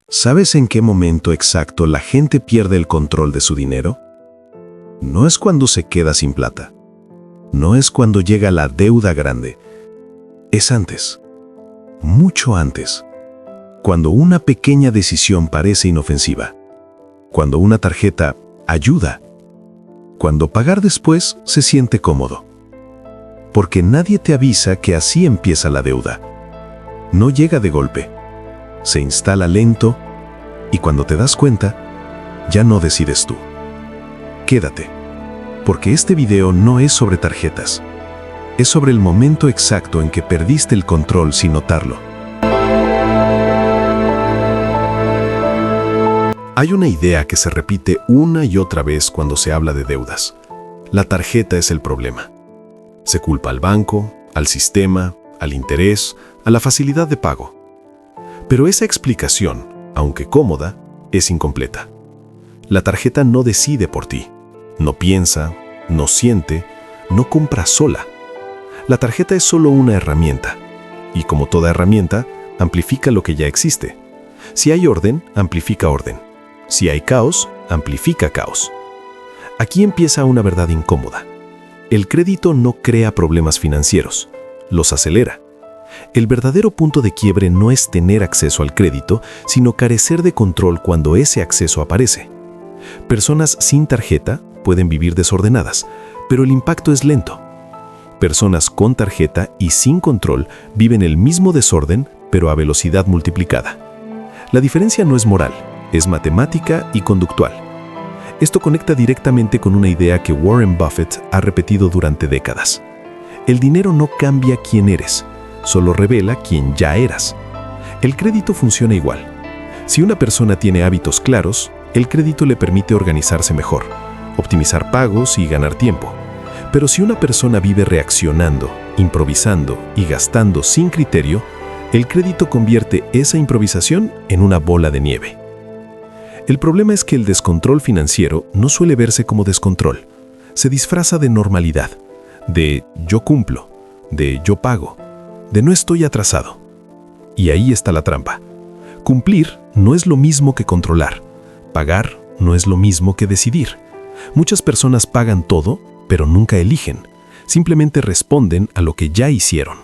¿Sabes en qué momento exacto la gente pierde el control de su dinero? No es cuando se queda sin plata. No es cuando llega la deuda grande. Es antes. Mucho antes. Cuando una pequeña decisión parece inofensiva. Cuando una tarjeta ayuda. Cuando pagar después se siente cómodo. Porque nadie te avisa que así empieza la deuda. No llega de golpe. Se instala lento y cuando te das cuenta, ya no decides tú. Quédate, porque este video no es sobre tarjetas. Es sobre el momento exacto en que perdiste el control sin notarlo. Hay una idea que se repite una y otra vez cuando se habla de deudas. La tarjeta es el problema. Se culpa al banco, al sistema, al interés, a la facilidad de pago. Pero esa explicación, aunque cómoda, es incompleta. La tarjeta no decide por ti. No piensa, no siente, no compra sola. La tarjeta es solo una herramienta. Y como toda herramienta, amplifica lo que ya existe. Si hay orden, amplifica orden. Si hay caos, amplifica caos. Aquí empieza una verdad incómoda. El crédito no crea problemas financieros, los acelera. El verdadero punto de quiebre no es tener acceso al crédito, sino carecer de control cuando ese acceso aparece. Personas sin tarjeta pueden vivir desordenadas, pero el impacto es lento. Personas con tarjeta y sin control viven el mismo desorden, pero a velocidad multiplicada. La diferencia no es moral, es matemática y conductual. Esto conecta directamente con una idea que Warren Buffett ha repetido durante décadas. El dinero no cambia quién eres, solo revela quién ya eras. El crédito funciona igual. Si una persona tiene hábitos claros, el crédito le permite organizarse mejor, optimizar pagos y ganar tiempo. Pero si una persona vive reaccionando, improvisando y gastando sin criterio, el crédito convierte esa improvisación en una bola de nieve. El problema es que el descontrol financiero no suele verse como descontrol. Se disfraza de normalidad, de yo cumplo, de yo pago, de no estoy atrasado. Y ahí está la trampa. Cumplir no es lo mismo que controlar. Pagar no es lo mismo que decidir. Muchas personas pagan todo, pero nunca eligen. Simplemente responden a lo que ya hicieron.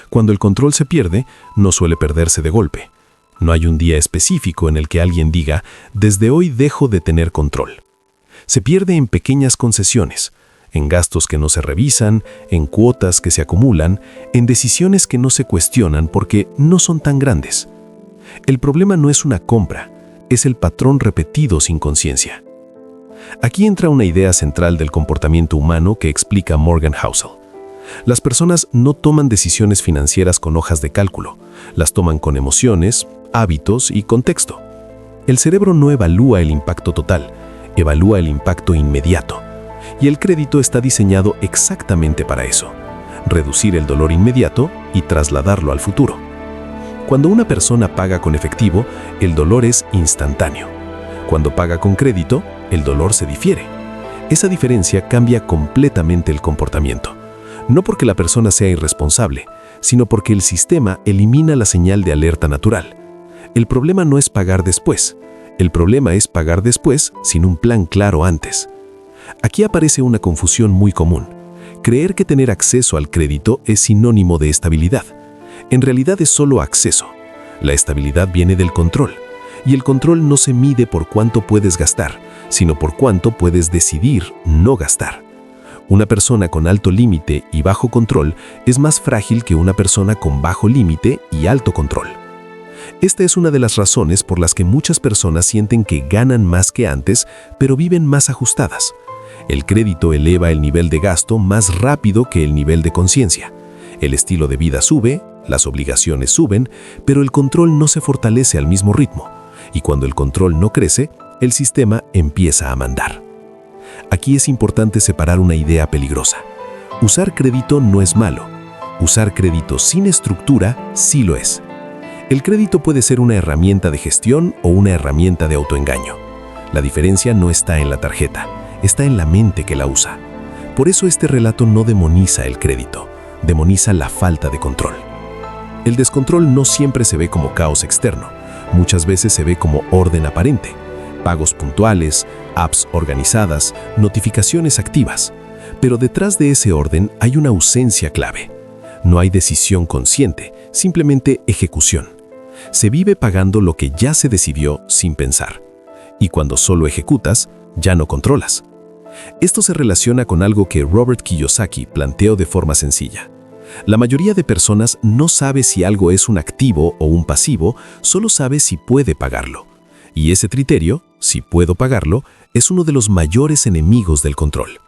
Cuando el control se pierde, no suele perderse de golpe. No hay un día específico en el que alguien diga, desde hoy dejo de tener control. Se pierde en pequeñas concesiones, en gastos que no se revisan, en cuotas que se acumulan, en decisiones que no se cuestionan porque no son tan grandes. El problema no es una compra, es el patrón repetido sin conciencia. Aquí entra una idea central del comportamiento humano que explica Morgan Housel. Las personas no toman decisiones financieras con hojas de cálculo, las toman con emociones, hábitos y contexto. El cerebro no evalúa el impacto total, evalúa el impacto inmediato. Y el crédito está diseñado exactamente para eso, reducir el dolor inmediato y trasladarlo al futuro. Cuando una persona paga con efectivo, el dolor es instantáneo. Cuando paga con crédito, el dolor se difiere. Esa diferencia cambia completamente el comportamiento. No porque la persona sea irresponsable, sino porque el sistema elimina la señal de alerta natural. El problema no es pagar después. El problema es pagar después sin un plan claro antes. Aquí aparece una confusión muy común. Creer que tener acceso al crédito es sinónimo de estabilidad. En realidad es solo acceso. La estabilidad viene del control. Y el control no se mide por cuánto puedes gastar, sino por cuánto puedes decidir no gastar. Una persona con alto límite y bajo control es más frágil que una persona con bajo límite y alto control. Esta es una de las razones por las que muchas personas sienten que ganan más que antes, pero viven más ajustadas. El crédito eleva el nivel de gasto más rápido que el nivel de conciencia. El estilo de vida sube, las obligaciones suben, pero el control no se fortalece al mismo ritmo. Y cuando el control no crece, el sistema empieza a mandar. Aquí es importante separar una idea peligrosa. Usar crédito no es malo. Usar crédito sin estructura sí lo es. El crédito puede ser una herramienta de gestión o una herramienta de autoengaño. La diferencia no está en la tarjeta, está en la mente que la usa. Por eso este relato no demoniza el crédito, demoniza la falta de control. El descontrol no siempre se ve como caos externo. muchas veces se ve como orden aparente. Pagos puntuales, apps organizadas, notificaciones activas. Pero detrás de ese orden hay una ausencia clave. No hay decisión consciente, simplemente ejecución. Se vive pagando lo que ya se decidió sin pensar. Y cuando solo ejecutas, ya no controlas. Esto se relaciona con algo que Robert Kiyosaki planteó de forma sencilla. La mayoría de personas no sabe si algo es un activo o un pasivo, solo sabe si puede pagarlo. Y ese criterio, si puedo pagarlo, es uno de los mayores enemigos del control.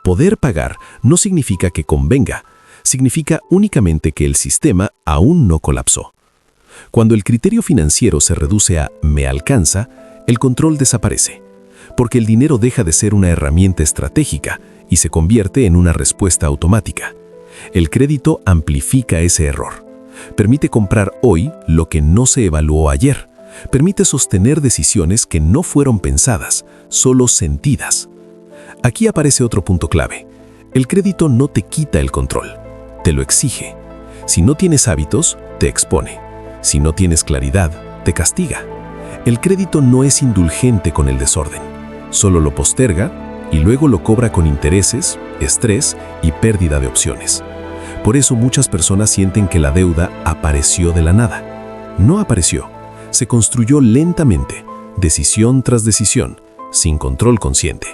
Poder pagar no significa que convenga, significa únicamente que el sistema aún no colapsó. Cuando el criterio financiero se reduce a «me alcanza», el control desaparece, porque el dinero deja de ser una herramienta estratégica y se convierte en una respuesta automática. El crédito amplifica ese error. Permite comprar hoy lo que no se evaluó ayer. Permite sostener decisiones que no fueron pensadas, solo sentidas. Aquí aparece otro punto clave. El crédito no te quita el control, te lo exige. Si no tienes hábitos, te expone. Si no tienes claridad, te castiga. El crédito no es indulgente con el desorden, solo lo posterga y luego lo cobra con intereses, estrés y pérdida de opciones. Por eso muchas personas sienten que la deuda apareció de la nada. No apareció, se construyó lentamente, decisión tras decisión, sin control consciente.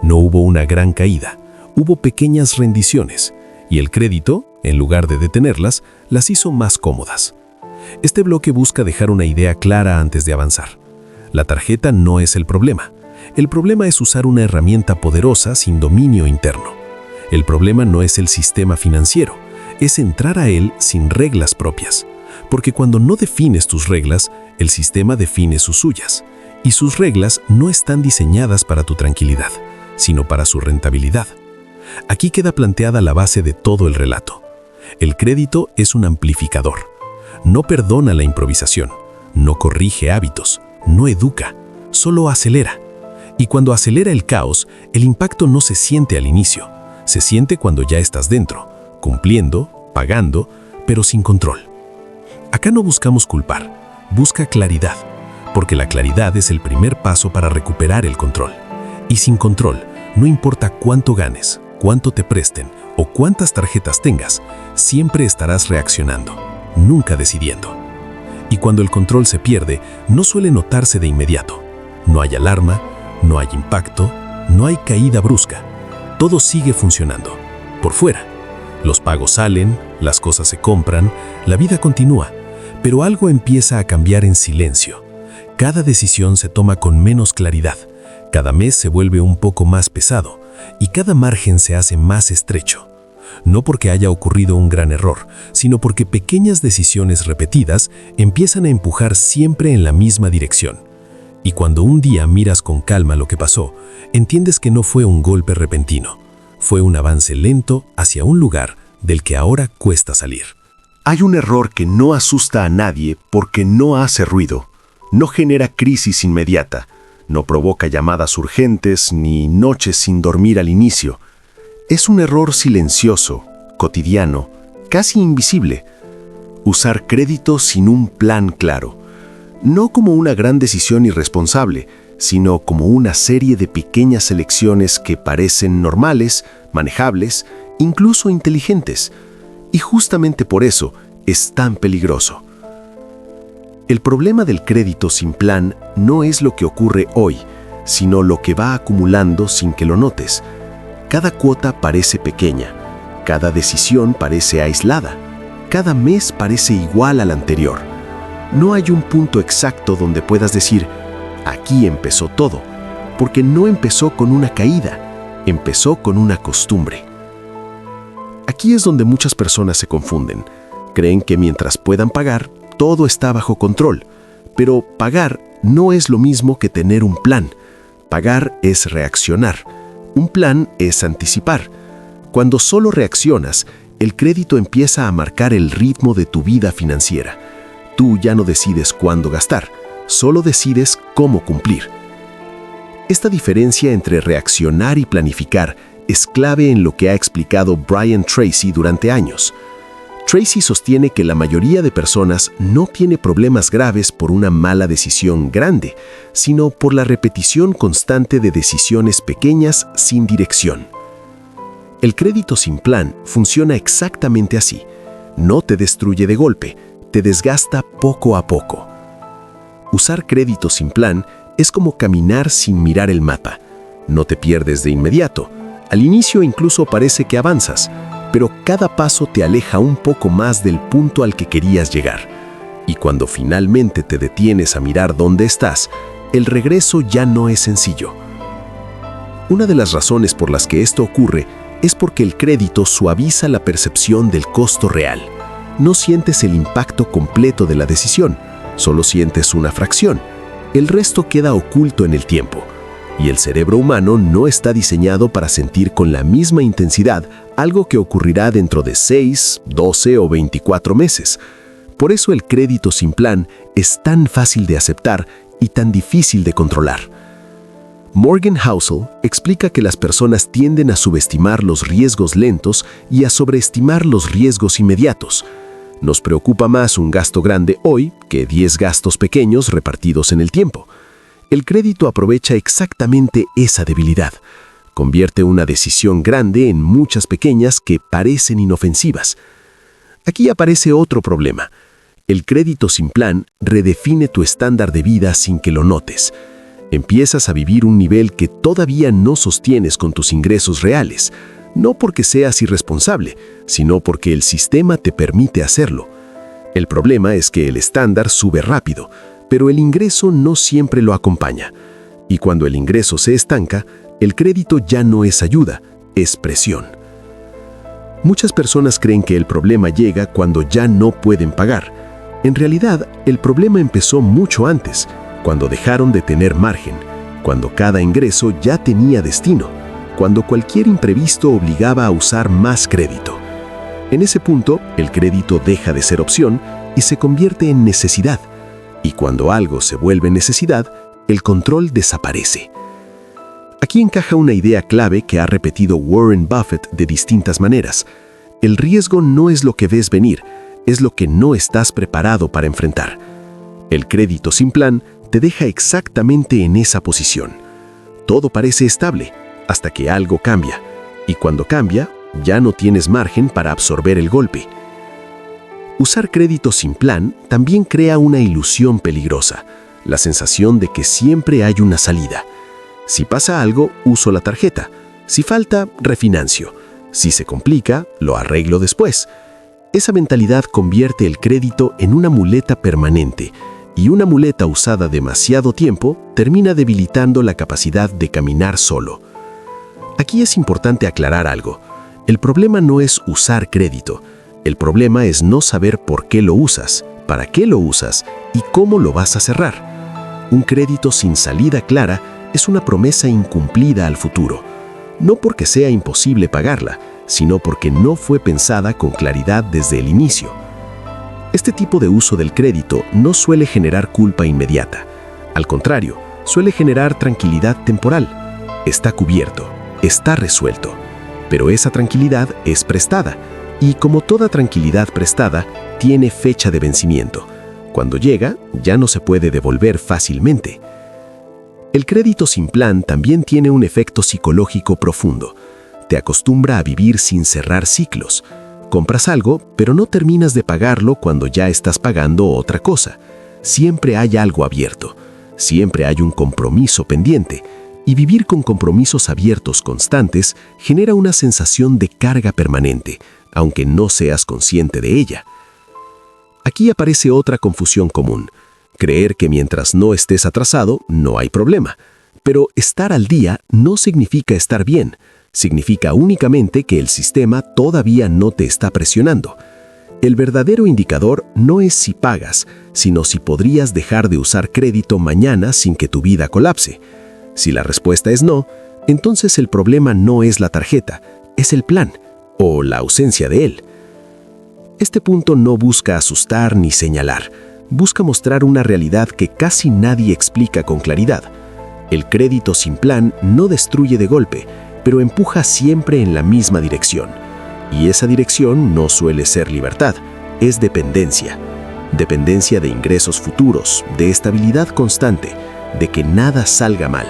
No hubo una gran caída, hubo pequeñas rendiciones, y el crédito, en lugar de detenerlas, las hizo más cómodas. Este bloque busca dejar una idea clara antes de avanzar. La tarjeta no es el problema. El problema es usar una herramienta poderosa sin dominio interno. El problema no es el sistema financiero, es entrar a él sin reglas propias. Porque cuando no defines tus reglas, el sistema define sus suyas. Y sus reglas no están diseñadas para tu tranquilidad, sino para su rentabilidad. Aquí queda planteada la base de todo el relato. El crédito es un amplificador. No perdona la improvisación, no corrige hábitos, no educa, solo acelera. Y cuando acelera el caos, el impacto no se siente al inicio, se siente cuando ya estás dentro, cumpliendo, pagando, pero sin control. Acá no buscamos culpar, busca claridad, porque la claridad es el primer paso para recuperar el control. Y sin control, no importa cuánto ganes, cuánto te presten o cuántas tarjetas tengas, siempre estarás reaccionando, nunca decidiendo. Y cuando el control se pierde, no suele notarse de inmediato. No hay alarma, no hay impacto, no hay caída brusca. Todo sigue funcionando. Por fuera. Los pagos salen, las cosas se compran, la vida continúa. Pero algo empieza a cambiar en silencio. Cada decisión se toma con menos claridad. Cada mes se vuelve un poco más pesado y cada margen se hace más estrecho. No porque haya ocurrido un gran error, sino porque pequeñas decisiones repetidas empiezan a empujar siempre en la misma dirección. Y cuando un día miras con calma lo que pasó, entiendes que no fue un golpe repentino. Fue un avance lento hacia un lugar del que ahora cuesta salir. Hay un error que no asusta a nadie porque no hace ruido, no genera crisis inmediata, no provoca llamadas urgentes ni noches sin dormir al inicio. Es un error silencioso, cotidiano, casi invisible. Usar crédito sin un plan claro. No como una gran decisión irresponsable, sino como una serie de pequeñas elecciones que parecen normales, manejables, incluso inteligentes. Y justamente por eso es tan peligroso. El problema del crédito sin plan no es lo que ocurre hoy, sino lo que va acumulando sin que lo notes. Cada cuota parece pequeña, cada decisión parece aislada, cada mes parece igual al anterior. No hay un punto exacto donde puedas decir, aquí empezó todo, porque no empezó con una caída, empezó con una costumbre. Aquí es donde muchas personas se confunden. Creen que mientras puedan pagar, todo está bajo control. Pero pagar no es lo mismo que tener un plan. Pagar es reaccionar. Un plan es anticipar. Cuando solo reaccionas, el crédito empieza a marcar el ritmo de tu vida financiera. Tú ya no decides cuándo gastar, solo decides cómo cumplir. Esta diferencia entre reaccionar y planificar es clave en lo que ha explicado Brian Tracy durante años. Tracy sostiene que la mayoría de personas no tiene problemas graves por una mala decisión grande, sino por la repetición constante de decisiones pequeñas sin dirección. El crédito sin plan funciona exactamente así. No te destruye de golpe, te desgasta poco a poco. Usar crédito sin plan es como caminar sin mirar el mapa. No te pierdes de inmediato. Al inicio incluso parece que avanzas, pero cada paso te aleja un poco más del punto al que querías llegar. Y cuando finalmente te detienes a mirar dónde estás, el regreso ya no es sencillo. Una de las razones por las que esto ocurre es porque el crédito suaviza la percepción del costo real. No sientes el impacto completo de la decisión, solo sientes una fracción. El resto queda oculto en el tiempo. Y el cerebro humano no está diseñado para sentir con la misma intensidad algo que ocurrirá dentro de 6, 12 o 24 meses. Por eso el crédito sin plan es tan fácil de aceptar y tan difícil de controlar. Morgan Housel explica que las personas tienden a subestimar los riesgos lentos y a sobreestimar los riesgos inmediatos. Nos preocupa más un gasto grande hoy que 10 gastos pequeños repartidos en el tiempo. El crédito aprovecha exactamente esa debilidad. Convierte una decisión grande en muchas pequeñas que parecen inofensivas. Aquí aparece otro problema. El crédito sin plan redefine tu estándar de vida sin que lo notes. Empiezas a vivir un nivel que todavía no sostienes con tus ingresos reales, no porque seas irresponsable, sino porque el sistema te permite hacerlo. El problema es que el estándar sube rápido, pero el ingreso no siempre lo acompaña. Y cuando el ingreso se estanca, el crédito ya no es ayuda, es presión. Muchas personas creen que el problema llega cuando ya no pueden pagar. En realidad, el problema empezó mucho antes, cuando dejaron de tener margen, cuando cada ingreso ya tenía destino, cuando cualquier imprevisto obligaba a usar más crédito. En ese punto, el crédito deja de ser opción y se convierte en necesidad. Y cuando algo se vuelve necesidad, el control desaparece. Aquí encaja una idea clave que ha repetido Warren Buffett de distintas maneras. El riesgo no es lo que ves venir, es lo que no estás preparado para enfrentar. El crédito sin plan te deja exactamente en esa posición. Todo parece estable, hasta que algo cambia. Y cuando cambia, ya no tienes margen para absorber el golpe. Usar crédito sin plan también crea una ilusión peligrosa, la sensación de que siempre hay una salida. Si pasa algo, uso la tarjeta. Si falta, refinancio. Si se complica, lo arreglo después. Esa mentalidad convierte el crédito en una muleta permanente, y una muleta usada demasiado tiempo termina debilitando la capacidad de caminar solo. Aquí es importante aclarar algo. El problema no es usar crédito. El problema es no saber por qué lo usas, para qué lo usas y cómo lo vas a cerrar. Un crédito sin salida clara es una promesa incumplida al futuro. No porque sea imposible pagarla, sino porque no fue pensada con claridad desde el inicio. Este tipo de uso del crédito no suele generar culpa inmediata. Al contrario, suele generar tranquilidad temporal. Está cubierto, está resuelto. Pero esa tranquilidad es prestada. Y como toda tranquilidad prestada, tiene fecha de vencimiento. Cuando llega, ya no se puede devolver fácilmente. El crédito sin plan también tiene un efecto psicológico profundo. Te acostumbra a vivir sin cerrar ciclos. Compras algo, pero no terminas de pagarlo cuando ya estás pagando otra cosa. Siempre hay algo abierto. Siempre hay un compromiso pendiente. Y vivir con compromisos abiertos constantes genera una sensación de carga permanente, aunque no seas consciente de ella. Aquí aparece otra confusión común. Creer que mientras no estés atrasado, no hay problema. Pero estar al día no significa estar bien. Significa únicamente que el sistema todavía no te está presionando. El verdadero indicador no es si pagas, sino si podrías dejar de usar crédito mañana sin que tu vida colapse. Si la respuesta es no, entonces el problema no es la tarjeta, es el plan o la ausencia de él. Este punto no busca asustar ni señalar, busca mostrar una realidad que casi nadie explica con claridad. El crédito sin plan no destruye de golpe, pero empuja siempre en la misma dirección. Y esa dirección no suele ser libertad, es dependencia. Dependencia de ingresos futuros, de estabilidad constante, de que nada salga mal.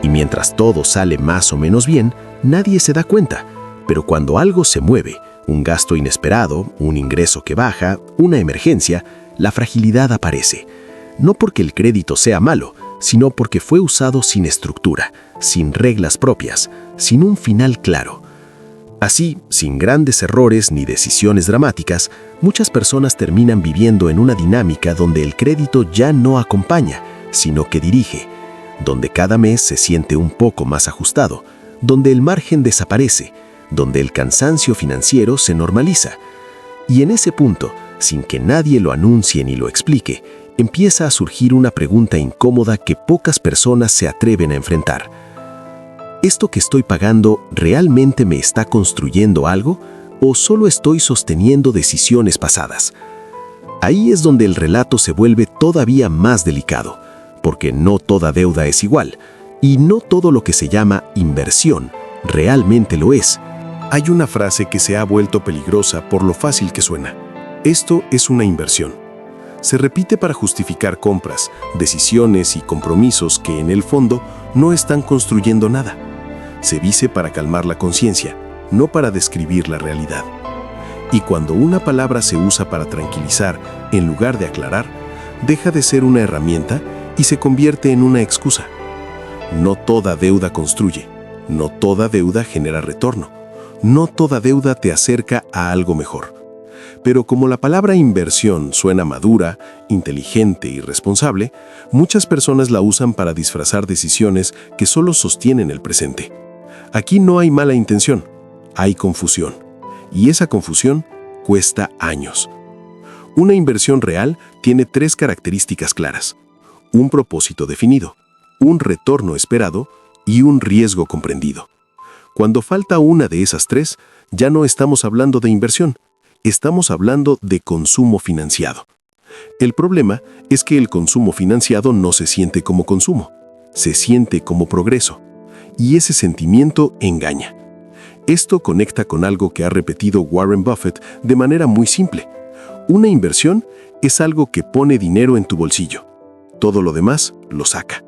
Y mientras todo sale más o menos bien, nadie se da cuenta. Pero cuando algo se mueve, un gasto inesperado, un ingreso que baja, una emergencia, la fragilidad aparece. No porque el crédito sea malo, sino porque fue usado sin estructura, sin reglas propias, sin un final claro. Así, sin grandes errores ni decisiones dramáticas, muchas personas terminan viviendo en una dinámica donde el crédito ya no acompaña, sino que dirige, donde cada mes se siente un poco más ajustado, donde el margen desaparece, donde el cansancio financiero se normaliza. Y en ese punto, sin que nadie lo anuncie ni lo explique, empieza a surgir una pregunta incómoda que pocas personas se atreven a enfrentar. ¿Esto que estoy pagando realmente me está construyendo algo o solo estoy sosteniendo decisiones pasadas? Ahí es donde el relato se vuelve todavía más delicado, porque no toda deuda es igual, y no todo lo que se llama inversión realmente lo es. Hay una frase que se ha vuelto peligrosa por lo fácil que suena. Esto es una inversión. Se repite para justificar compras, decisiones y compromisos que en el fondo no están construyendo nada. Se dice para calmar la conciencia, no para describir la realidad. Y cuando una palabra se usa para tranquilizar en lugar de aclarar, deja de ser una herramienta y se convierte en una excusa. No toda deuda construye, no toda deuda genera retorno, no toda deuda te acerca a algo mejor. Pero como la palabra inversión suena madura, inteligente y responsable, muchas personas la usan para disfrazar decisiones que solo sostienen el presente. Aquí no hay mala intención, hay confusión. Y esa confusión cuesta años. Una inversión real tiene 3 características claras: un propósito definido, un retorno esperado y un riesgo comprendido. Cuando falta una de esas 3, ya no estamos hablando de inversión, estamos hablando de consumo financiado. El problema es que el consumo financiado no se siente como consumo, se siente como progreso. Y ese sentimiento engaña. Esto conecta con algo que ha repetido Warren Buffett de manera muy simple. Una inversión es algo que pone dinero en tu bolsillo. Todo lo demás lo saca.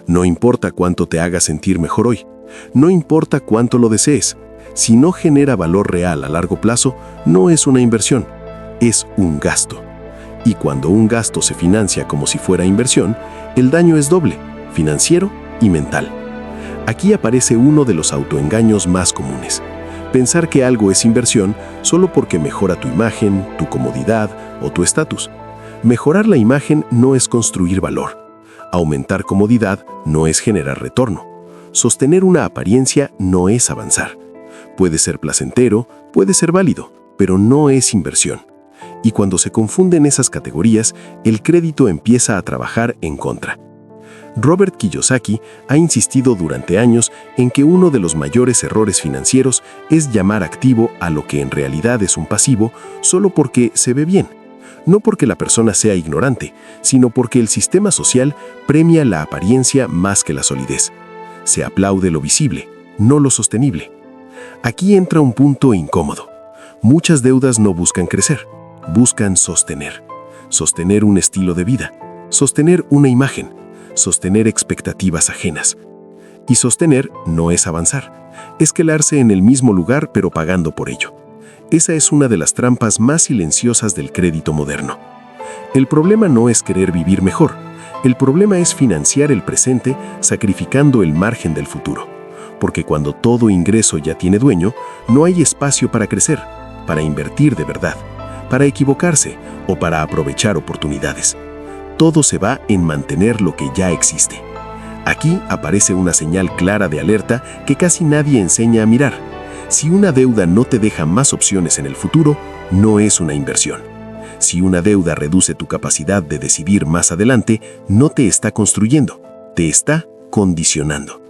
No importa cuánto te haga sentir mejor hoy. No importa cuánto lo desees. Si no genera valor real a largo plazo, no es una inversión, es un gasto. Y cuando un gasto se financia como si fuera inversión, el daño es doble, financiero y mental. Aquí aparece uno de los autoengaños más comunes. Pensar que algo es inversión solo porque mejora tu imagen, tu comodidad o tu estatus. Mejorar la imagen no es construir valor. Aumentar comodidad no es generar retorno. Sostener una apariencia no es avanzar. Puede ser placentero, puede ser válido, pero no es inversión. Y cuando se confunden esas categorías, el crédito empieza a trabajar en contra. Robert Kiyosaki ha insistido durante años en que uno de los mayores errores financieros es llamar activo a lo que en realidad es un pasivo solo porque se ve bien. No porque la persona sea ignorante, sino porque el sistema social premia la apariencia más que la solidez. Se aplaude lo visible, no lo sostenible. Aquí entra un punto incómodo. Muchas deudas no buscan crecer, buscan sostener. Sostener un estilo de vida, sostener una imagen, sostener expectativas ajenas. Y sostener no es avanzar, es quedarse en el mismo lugar pero pagando por ello. Esa es una de las trampas más silenciosas del crédito moderno. El problema no es querer vivir mejor, el problema es financiar el presente sacrificando el margen del futuro. Porque cuando todo ingreso ya tiene dueño, no hay espacio para crecer, para invertir de verdad, para equivocarse o para aprovechar oportunidades. Todo se va en mantener lo que ya existe. Aquí aparece una señal clara de alerta que casi nadie enseña a mirar. Si una deuda no te deja más opciones en el futuro, no es una inversión. Si una deuda reduce tu capacidad de decidir más adelante, no te está construyendo, te está condicionando.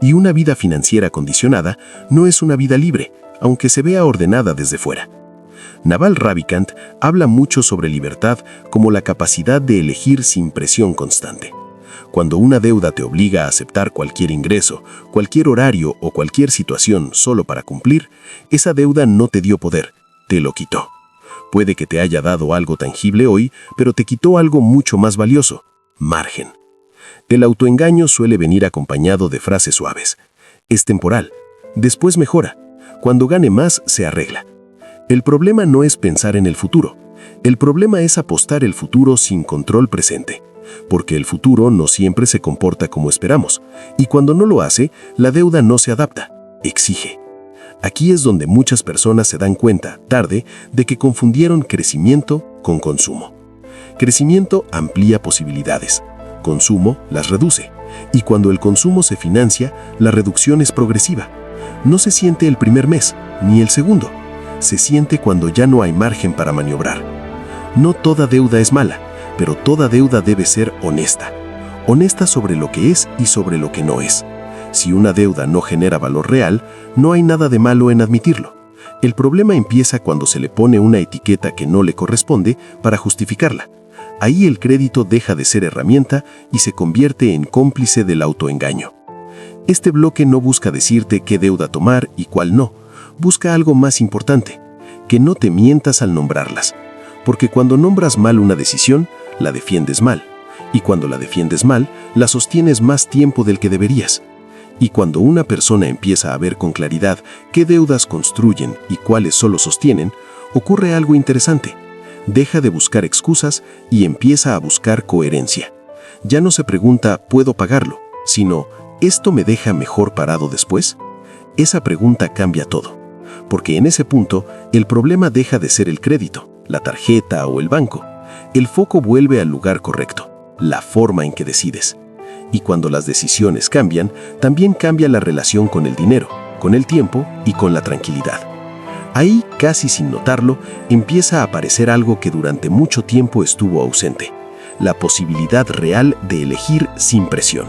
Y una vida financiera condicionada no es una vida libre, aunque se vea ordenada desde fuera. Naval Ravikant habla mucho sobre libertad como la capacidad de elegir sin presión constante. Cuando una deuda te obliga a aceptar cualquier ingreso, cualquier horario o cualquier situación solo para cumplir, esa deuda no te dio poder, te lo quitó. Puede que te haya dado algo tangible hoy, pero te quitó algo mucho más valioso: margen. El autoengaño suele venir acompañado de frases suaves. Es temporal, después mejora, cuando gane más se arregla. El problema no es pensar en el futuro, el problema es apostar el futuro sin control presente, porque el futuro no siempre se comporta como esperamos, y cuando no lo hace, la deuda no se adapta, exige. Aquí es donde muchas personas se dan cuenta, tarde, de que confundieron crecimiento con consumo. Crecimiento amplía posibilidades, consumo las reduce, y cuando el consumo se financia, la reducción es progresiva. No se siente el primer mes, ni el segundo. Se siente cuando ya no hay margen para maniobrar. No toda deuda es mala, pero toda deuda debe ser honesta. Honesta sobre lo que es y sobre lo que no es. Si una deuda no genera valor real, no hay nada de malo en admitirlo. El problema empieza cuando se le pone una etiqueta que no le corresponde para justificarla. Ahí el crédito deja de ser herramienta y se convierte en cómplice del autoengaño. Este bloque no busca decirte qué deuda tomar y cuál no. Busca algo más importante: que no te mientas al nombrarlas. Porque cuando nombras mal una decisión, la defiendes mal. Y cuando la defiendes mal, la sostienes más tiempo del que deberías. Y cuando una persona empieza a ver con claridad qué deudas construyen y cuáles solo sostienen, ocurre algo interesante. Deja de buscar excusas y empieza a buscar coherencia. Ya no se pregunta ¿puedo pagarlo?, sino ¿esto me deja mejor parado después? Esa pregunta cambia todo. Porque en ese punto, el problema deja de ser el crédito, la tarjeta o el banco. El foco vuelve al lugar correcto, la forma en que decides. Y cuando las decisiones cambian, también cambia la relación con el dinero, con el tiempo y con la tranquilidad. Ahí, casi sin notarlo, empieza a aparecer algo que durante mucho tiempo estuvo ausente: la posibilidad real de elegir sin presión.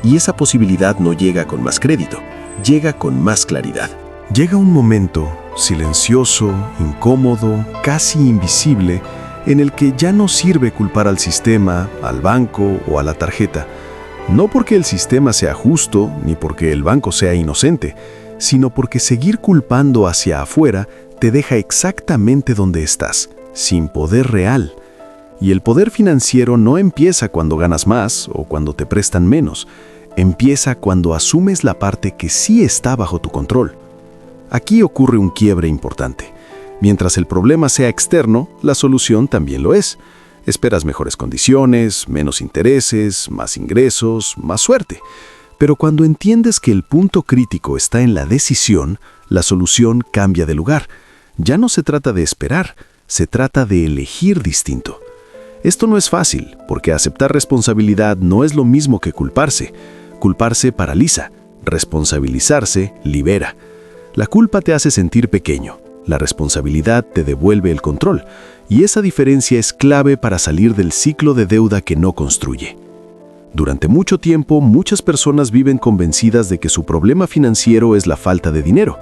Y esa posibilidad no llega con más crédito, llega con más claridad. Llega un momento silencioso, incómodo, casi invisible, en el que ya no sirve culpar al sistema, al banco o a la tarjeta. No porque el sistema sea justo, ni porque el banco sea inocente, sino porque seguir culpando hacia afuera te deja exactamente donde estás, sin poder real. Y el poder financiero no empieza cuando ganas más o cuando te prestan menos. Empieza cuando asumes la parte que sí está bajo tu control. Aquí ocurre un quiebre importante. Mientras el problema sea externo, la solución también lo es. Esperas mejores condiciones, menos intereses, más ingresos, más suerte. Pero cuando entiendes que el punto crítico está en la decisión, la solución cambia de lugar. Ya no se trata de esperar, se trata de elegir distinto. Esto no es fácil, porque aceptar responsabilidad no es lo mismo que culparse. Culparse paraliza, responsabilizarse libera. La culpa te hace sentir pequeño, la responsabilidad te devuelve el control, y esa diferencia es clave para salir del ciclo de deuda que no construye. Durante mucho tiempo, muchas personas viven convencidas de que su problema financiero es la falta de dinero,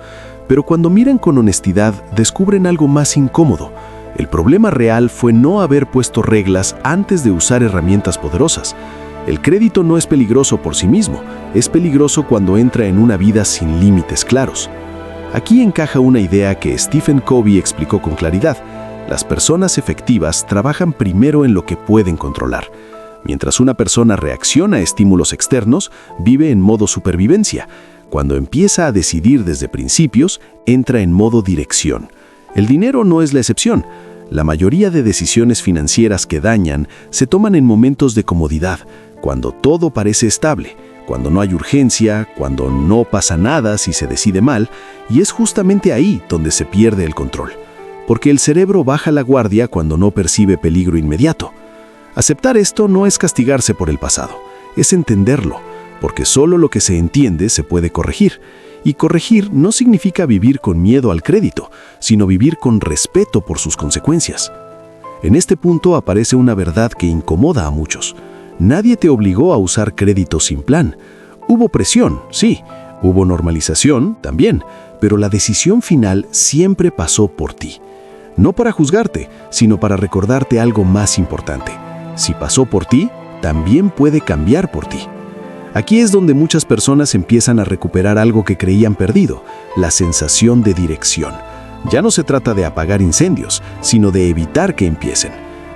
pero cuando miran con honestidad, descubren algo más incómodo. El problema real fue no haber puesto reglas antes de usar herramientas poderosas. El crédito no es peligroso por sí mismo, es peligroso cuando entra en una vida sin límites claros. Aquí encaja una idea que Stephen Covey explicó con claridad. Las personas efectivas trabajan primero en lo que pueden controlar. Mientras una persona reacciona a estímulos externos, vive en modo supervivencia. Cuando empieza a decidir desde principios, entra en modo dirección. El dinero no es la excepción. La mayoría de decisiones financieras que dañan se toman en momentos de comodidad, cuando todo parece estable, cuando no hay urgencia, cuando no pasa nada si se decide mal, y es justamente ahí donde se pierde el control. Porque el cerebro baja la guardia cuando no percibe peligro inmediato. Aceptar esto no es castigarse por el pasado, es entenderlo, porque solo lo que se entiende se puede corregir. Y corregir no significa vivir con miedo al crédito, sino vivir con respeto por sus consecuencias. En este punto aparece una verdad que incomoda a muchos. Nadie te obligó a usar crédito sin plan. Hubo presión, sí. Hubo normalización, también. Pero la decisión final siempre pasó por ti. No para juzgarte, sino para recordarte algo más importante. Si pasó por ti, también puede cambiar por ti. Aquí es donde muchas personas empiezan a recuperar algo que creían perdido, la sensación de dirección. Ya no se trata de apagar incendios, sino de evitar que empiecen.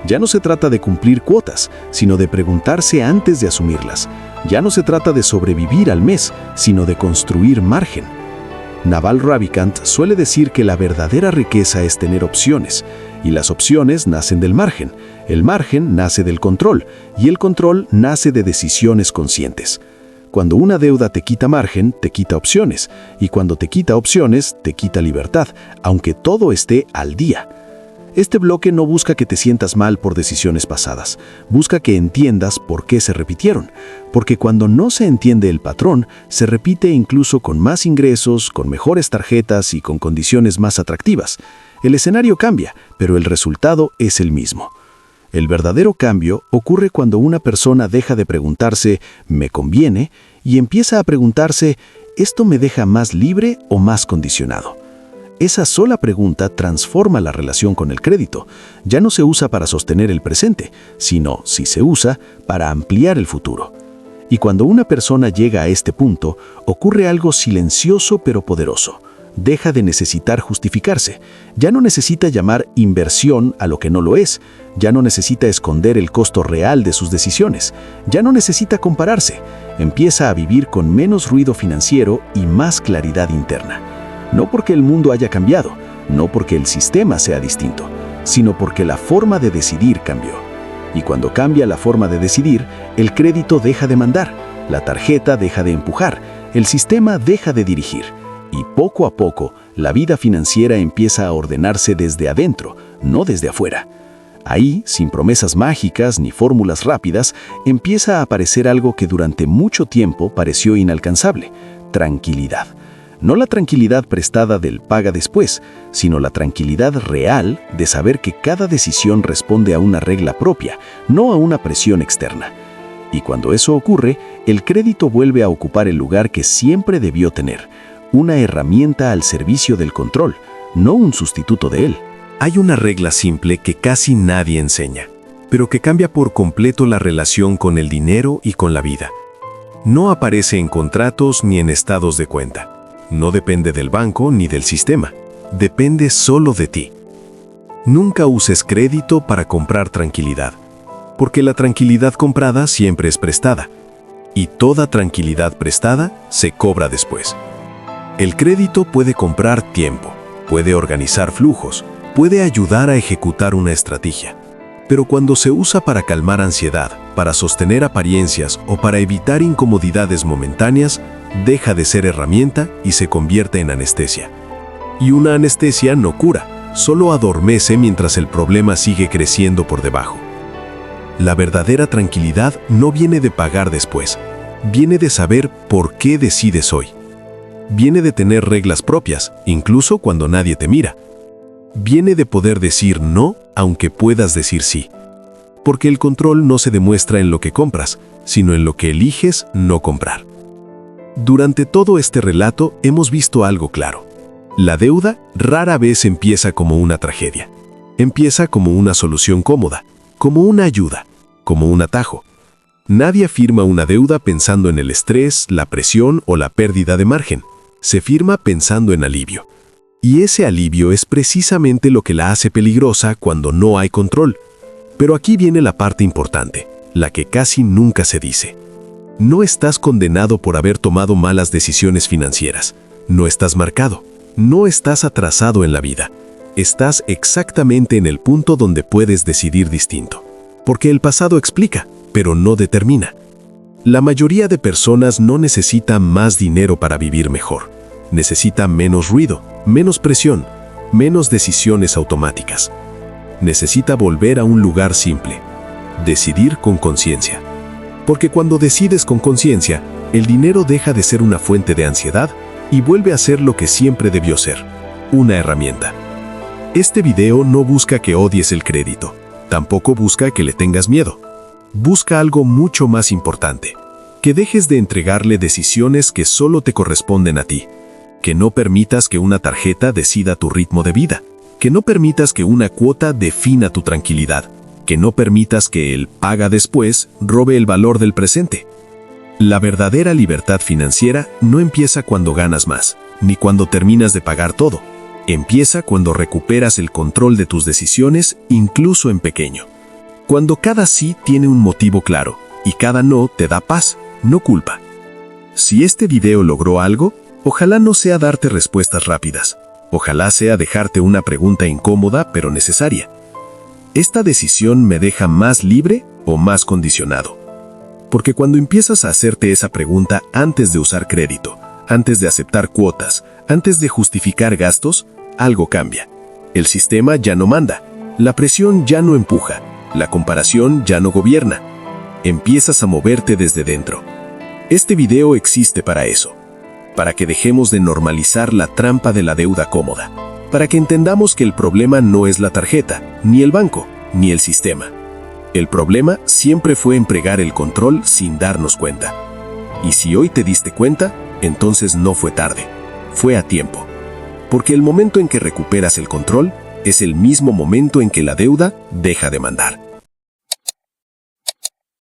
Ya no se trata de cumplir cuotas, sino de preguntarse antes de asumirlas. Ya no se trata de sobrevivir al mes, sino de construir margen. Naval Ravikant suele decir que la verdadera riqueza es tener opciones, y las opciones nacen del margen. El margen nace del control, y el control nace de decisiones conscientes. Cuando una deuda te quita margen, te quita opciones, y cuando te quita opciones, te quita libertad, aunque todo esté al día. Este bloque no busca que te sientas mal por decisiones pasadas, busca que entiendas por qué se repitieron, porque cuando no se entiende el patrón, se repite incluso con más ingresos, con mejores tarjetas y con condiciones más atractivas. El escenario cambia, pero el resultado es el mismo. El verdadero cambio ocurre cuando una persona deja de preguntarse ¿me conviene? Y empieza a preguntarse ¿esto me deja más libre o más condicionado? Esa sola pregunta transforma la relación con el crédito. Ya no se usa para sostener el presente, sino, si se usa, para ampliar el futuro. Y cuando una persona llega a este punto, ocurre algo silencioso pero poderoso. Deja de necesitar justificarse. Ya no necesita llamar inversión a lo que no lo es. Ya no necesita esconder el costo real de sus decisiones. Ya no necesita compararse. Empieza a vivir con menos ruido financiero y más claridad interna. No porque el mundo haya cambiado, no porque el sistema sea distinto, sino porque la forma de decidir cambió. Y cuando cambia la forma de decidir, el crédito deja de mandar, la tarjeta deja de empujar, el sistema deja de dirigir. Y poco a poco, la vida financiera empieza a ordenarse desde adentro, no desde afuera. Ahí, sin promesas mágicas ni fórmulas rápidas, empieza a aparecer algo que durante mucho tiempo pareció inalcanzable: tranquilidad. No la tranquilidad prestada del paga después, sino la tranquilidad real de saber que cada decisión responde a una regla propia, no a una presión externa. Y cuando eso ocurre, el crédito vuelve a ocupar el lugar que siempre debió tener, una herramienta al servicio del control, no un sustituto de él. Hay una regla simple que casi nadie enseña, pero que cambia por completo la relación con el dinero y con la vida. No aparece en contratos ni en estados de cuenta. No depende del banco ni del sistema. Depende solo de ti. Nunca uses crédito para comprar tranquilidad, porque la tranquilidad comprada siempre es prestada, y toda tranquilidad prestada se cobra después. El crédito puede comprar tiempo, puede organizar flujos, puede ayudar a ejecutar una estrategia. Pero cuando se usa para calmar ansiedad, para sostener apariencias o para evitar incomodidades momentáneas, deja de ser herramienta y se convierte en anestesia. Y una anestesia no cura, solo adormece mientras el problema sigue creciendo por debajo. La verdadera tranquilidad no viene de pagar después, viene de saber por qué decides hoy. Viene de tener reglas propias, incluso cuando nadie te mira. Viene de poder decir no, aunque puedas decir sí. Porque el control no se demuestra en lo que compras, sino en lo que eliges no comprar. Durante todo este relato hemos visto algo claro. La deuda rara vez empieza como una tragedia. Empieza como una solución cómoda, como una ayuda, como un atajo. Nadie firma una deuda pensando en el estrés, la presión o la pérdida de margen. Se firma pensando en alivio. Y ese alivio es precisamente lo que la hace peligrosa cuando no hay control. Pero aquí viene la parte importante, la que casi nunca se dice. No estás condenado por haber tomado malas decisiones financieras. No estás marcado. No estás atrasado en la vida. Estás exactamente en el punto donde puedes decidir distinto. Porque el pasado explica, pero no determina. La mayoría de personas no necesita más dinero para vivir mejor. Necesita menos ruido, menos presión, menos decisiones automáticas. Necesita volver a un lugar simple. Decidir con conciencia. Porque cuando decides con conciencia, el dinero deja de ser una fuente de ansiedad y vuelve a ser lo que siempre debió ser, una herramienta. Este video no busca que odies el crédito, tampoco busca que le tengas miedo. Busca algo mucho más importante, que dejes de entregarle decisiones que solo te corresponden a ti, que no permitas que una tarjeta decida tu ritmo de vida, que no permitas que una cuota defina tu tranquilidad, que no permitas que el paga después robe el valor del presente. La verdadera libertad financiera no empieza cuando ganas más, ni cuando terminas de pagar todo. Empieza cuando recuperas el control de tus decisiones, incluso en pequeño. Cuando cada sí tiene un motivo claro y cada no te da paz, no culpa. Si este video logró algo, ojalá no sea darte respuestas rápidas. Ojalá sea dejarte una pregunta incómoda pero necesaria. ¿Esta decisión me deja más libre o más condicionado? Porque cuando empiezas a hacerte esa pregunta antes de usar crédito, antes de aceptar cuotas, antes de justificar gastos, algo cambia. El sistema ya no manda, la presión ya no empuja, la comparación ya no gobierna. Empiezas a moverte desde dentro. Este video existe para eso, para que dejemos de normalizar la trampa de la deuda cómoda, para que entendamos que el problema no es la tarjeta, ni el banco, ni el sistema. El problema siempre fue empregar el control sin darnos cuenta. Y si hoy te diste cuenta, entonces no fue tarde, fue a tiempo. Porque el momento en que recuperas el control es el mismo momento en que la deuda deja de mandar.